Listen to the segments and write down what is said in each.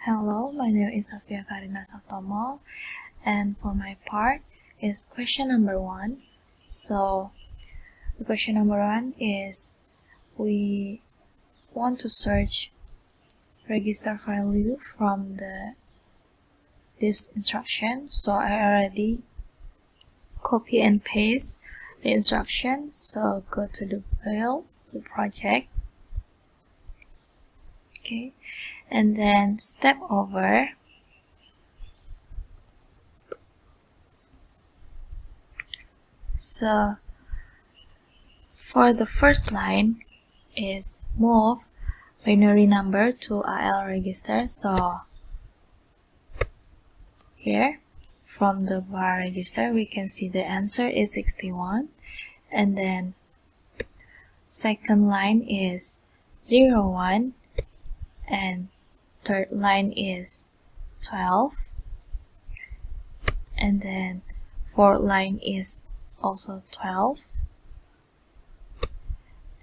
Hello, my name is SHAFIA CARINA SAPTOMO, and for my part is question number 1. So the question number 1 is we want to search register value from this instruction. So I already copy and paste the instruction. So go to the file, the project, okay, and then step over. So for the first line is move binary number to AL register. So here from the bar register we can see the answer is 61, and then second line is 01, and third line is 12, and then fourth line is also 12,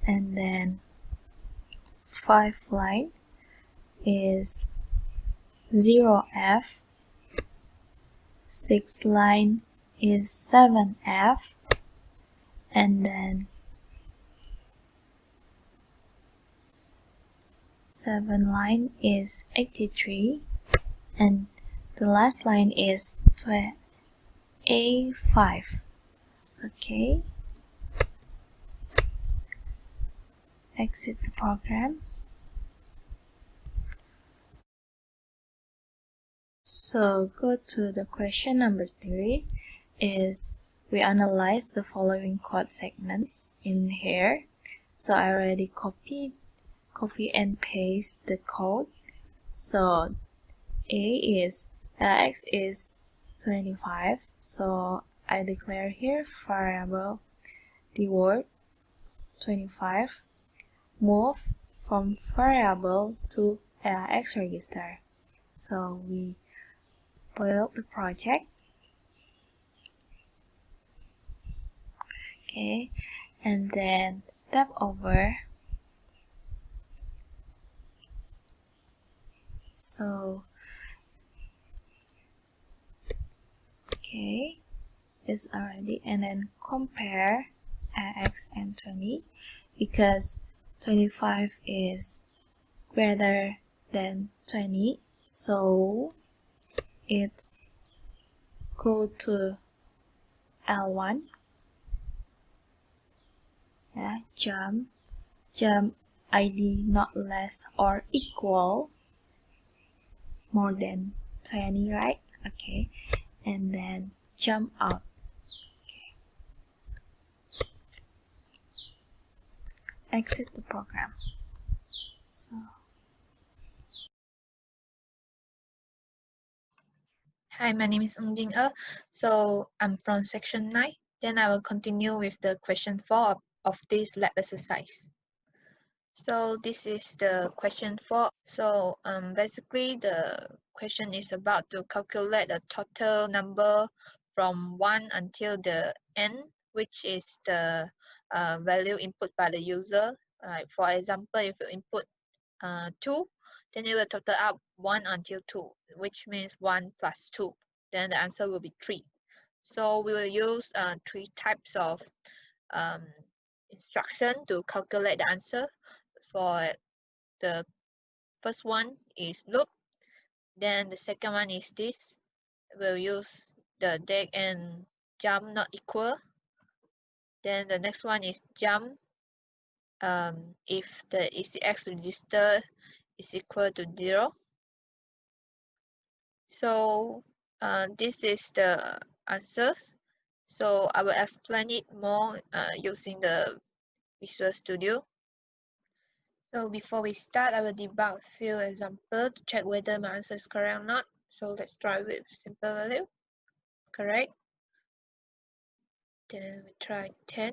and then fifth line is 0F, sixth line is 7F, and then seventh line is 83, and the last line is A5. Okay, exit the program. So go to the question number 3 is we analyze the following code segment in here. So I already copy and paste the code. So X is 25, so I declare here variable the word 25, move from variable to X register. So we build the project, okay, and then step over. So okay, it's already, and then compare X and 20 because 25 is greater than 20, so it's go to L1, jump ID not less or equal more than 20, right? Okay, and then jump out. Okay. Exit the program. So Hi, my name is Jing. So I'm from section 9. Then I will continue with the question 4 of this lab exercise. So this is the question 4. So basically the question is about to calculate the total number from 1 until the n, which is the value input by the user. For example, if you input 2, then it will total up 1 until 2, which means 1 plus 2. Then the answer will be 3. So we will use 3 types of instruction to calculate the answer. For the first one is loop. Then the second one is this. We'll use the deck and jump not equal. Then the next one is jump if the ECX register is equal to 0. So this is the answers. So I will explain it more using the Visual Studio. So before we start, I will debug a few examples to check whether my answer is correct or not. So let's try with simple value. Correct. Then we try 10.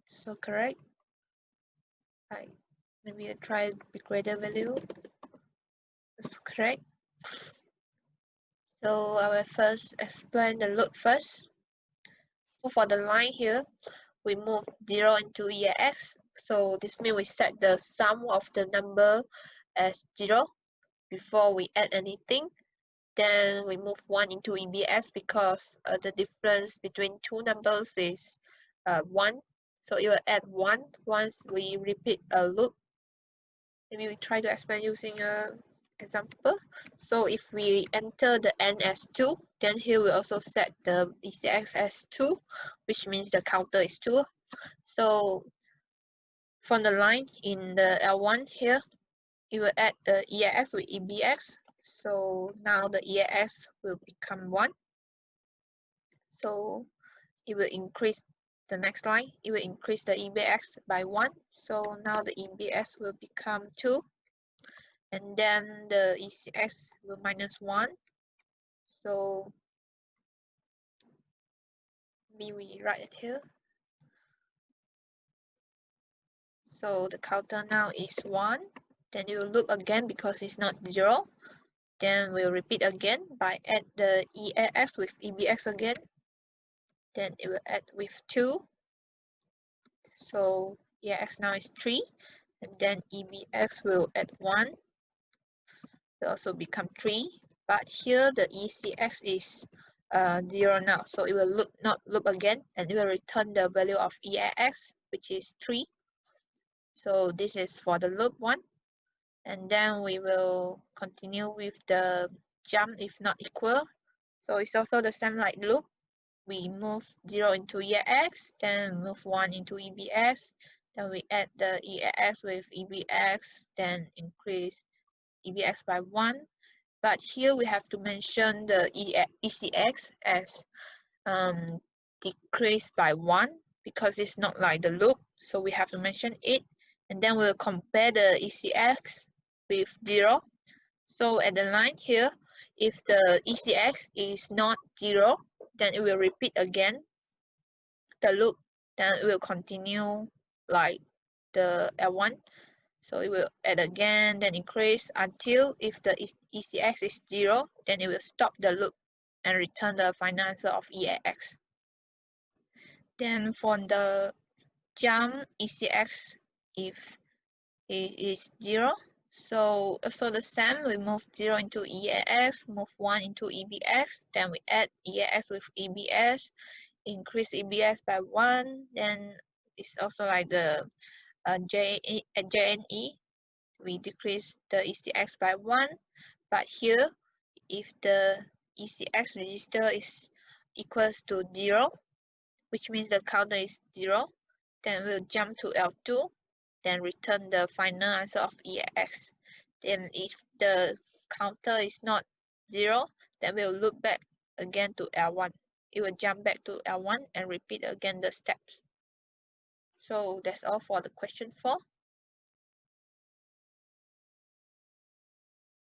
So correct. Maybe I try with greater value. That's correct. So I will first explain the loop first. So for the line here, we move 0 into EAX. So this means we set the sum of the number as 0 before we add anything. Then we move 1 into EBS because the difference between two numbers is 1. So it will add 1 once we repeat a loop. Maybe we try to explain using an example. So if we enter the n as 2, then here we also set the ECX as 2, which means the counter is 2. So from the line in the L1 here, it will add the EAX with EBX. So now the EAX will become 1. So it will increase the next line. It will increase the EBX by 1. So now the EBX will become 2. And then the ECX will minus 1. So maybe we write it here. So the counter now is 1. Then it will loop again because it's not 0. Then we'll repeat again by add the EAX with EBX again. Then it will add with 2. So EAX now is 3. And then EBX will add 1. Will also become 3. But here the ECX is 0 now. So it will not loop again. And it will return the value of EAX, which is 3. So this is for the loop 1. And then we will continue with the jump if not equal. So it's also the same like loop. We move 0 into EAX, then move 1 into EBX, then we add the EAX with EBX, then increase EBX by 1. But here we have to mention the ECX as decreased by 1 because it's not like the loop. So we have to mention it. And then we'll compare the ECX with 0. So at the line here, if the ECX is not 0, then it will repeat again the loop. Then it will continue like the L1. So it will add again, then increase until if the ECX is 0, then it will stop the loop and return the final answer of EAX. Then for the jump ECX, if it is 0, so also the same, we move 0 into EAX, move 1 into EBX, then we add EAX with EBX, increase EBX by 1, then it's also like the JNE, we decrease the ECX by 1, but here, if the ECX register is equals to 0, which means the counter is 0, then we'll jump to L2, then return the final answer of EAX. Then if the counter is not 0, then we'll loop back again to L1. It will jump back to L1 and repeat again the steps. So that's all for the question 4.